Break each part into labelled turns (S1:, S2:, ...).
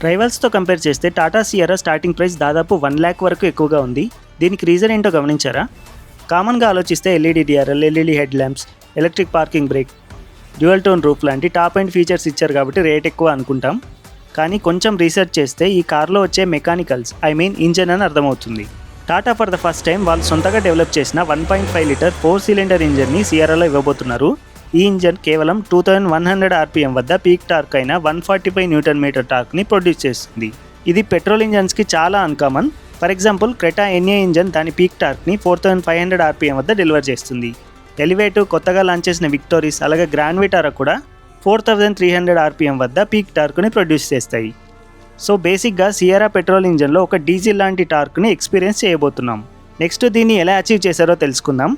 S1: రైవల్స్తో compare చేస్తే Tata Sierra starting price దాదాపు 1 lakh వరకు ఎక్కువగా ఉంది. దీనికి రీజన్ ఏంటో గమనించారా? కామన్గా ఆలోచిస్తే LED DRL, LED head lamps, electric parking break, dual tone roof లాంటి టాప్ అండ్ ఫీచర్స్ ఇచ్చారు కాబట్టి రేట్ ఎక్కువ అనుకుంటాం. కానీ కొంచెం రీసెర్చ్ చేస్తే ఈ కార్లో వచ్చే మెకానికల్స్ ఇంజన్ అని అర్థమవుతుంది. Tata for the first time వాళ్ళు సొంతగా డెవలప్ చేసిన 1.5 లీటర్ 4 సిలిండర్ ఇంజన్ని సియరాలో ఇవ్వబోతున్నారు. ఈ ఇంజన్ కేవలం 2100 RPM వద్ద పీక్ టార్క్ అయిన 145 Nm టార్క్ని ప్రొడ్యూస్ చేస్తుంది. ఇది పెట్రోల్ ఇంజన్స్కి చాలా uncommon. For example Creta NA engine దాని పీక్ టార్క్ని 4500 RPM వద్ద డెలివర్ చేస్తుంది. ఎలివేటివ్ కొత్తగా లాంచ్ చేసిన విక్టోరీస్ అలాగే గ్రాండ్ విటారా కూడా 4300 RPM వద్ద పీక్ టార్క్ని ప్రొడ్యూస్ చేస్తాయి. సో బేసిక్గా సియరా పెట్రోల్ ఇంజన్లో ఒక డీజిల్ లాంటి టార్క్ని ఎక్స్పీరియన్స్ చేయబోతున్నాం. నెక్స్ట్ దీన్ని ఎలా అచీవ్ చేశారో తెలుసుకుందాం.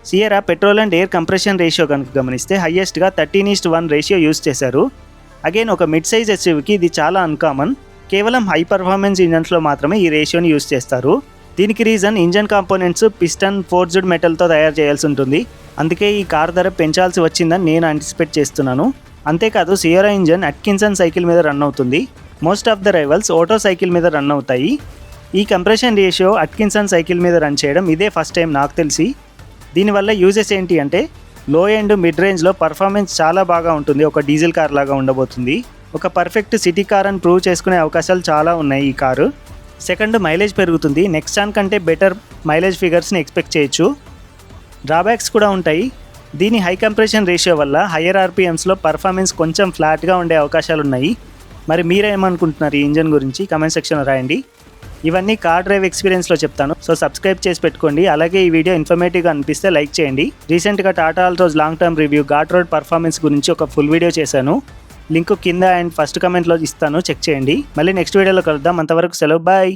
S1: Sierra petrol and air compression ratio కనుక గమనిస్తే హయ్యెస్ట్గా 13:1 రేషియో యూస్ చేశారు. అగైన్ ఒక మిడ్ సైజ్ ఎస్యూవీకి ఇది చాలా అన్కామన్. కేవలం హై పర్ఫార్మెన్స్ ఇంజన్స్లో మాత్రమే ఈ రేషియోని యూస్ చేస్తారు. దీనికి reason engine components piston forged మెటల్తో తయారు చేయాల్సి ఉంటుంది. అందుకే ఈ కార్ ధర పెంచాల్సి వచ్చిందని నేను యాంటిసిపేట్ చేస్తున్నాను. అంతేకాదు సియరా ఇంజన్ అట్కిన్సన్ సైకిల్ మీద రన్ అవుతుంది. మోస్ట్ ఆఫ్ ద రైవల్స్ ఓటో సైకిల్ మీద రన్ అవుతాయి. ఈ కంప్రెషన్ రేషియో అట్కిన్సన్ సైకిల్ మీద రన్ చేయడం ఇదే ఫస్ట్ టైం నాకు తెలిసి. దీనివల్ల యూజెస్ ఏంటి అంటే లో ఎండ్ మిడ్ రేంజ్లో పర్ఫార్మెన్స్ చాలా బాగా ఉంటుంది. ఒక డీజిల్ కార్ లాగా ఉండబోతుంది. ఒక పర్ఫెక్ట్ సిటీ కార్ అని ప్రూవ్ చేసుకునే అవకాశాలు చాలా ఉన్నాయి ఈ కారు. సెకండ్, మైలేజ్ పెరుగుతుంది. నెక్సాన్ కంటే బెటర్ మైలేజ్ ఫిగర్స్ని ఎక్స్పెక్ట్ చేయొచ్చు. డ్రాబ్యాక్స్ కూడా ఉంటాయి. దీని హై కంప్రెషన్ రేషియో వల్ల హయ్యర్ ఆర్పిఎమ్స్లో పర్ఫార్మెన్స్ కొంచెం ఫ్లాట్గా ఉండే అవకాశాలు ఉన్నాయి. మరి మీరేమనుకుంటున్నారు ఈ ఇంజన్ గురించి? కమెంట్ సెక్షన్లో రాయండి. ఇవన్నీ కార్ డ్రైవ్ ఎక్స్పీరియన్స్లో చెప్తాను. సో సబ్స్క్రైబ్ చేసి పెట్టుకోండి. అలాగే ఈ వీడియో ఇన్ఫర్మేటివ్గా అనిపిస్తే లైక్ చేయండి. రీసెంట్గా Tata Altroz long term review ghat road performance గురించి ఒక ఫుల్ వీడియో చేశాను. లింక్ కింద అండ్ ఫస్ట్ కమెంట్లో ఇస్తాను, చెక్ చేయండి. మళ్ళీ నెక్స్ట్ వీడియోలో కలుద్దాం. అంతవరకు సెలవు, బాయ్.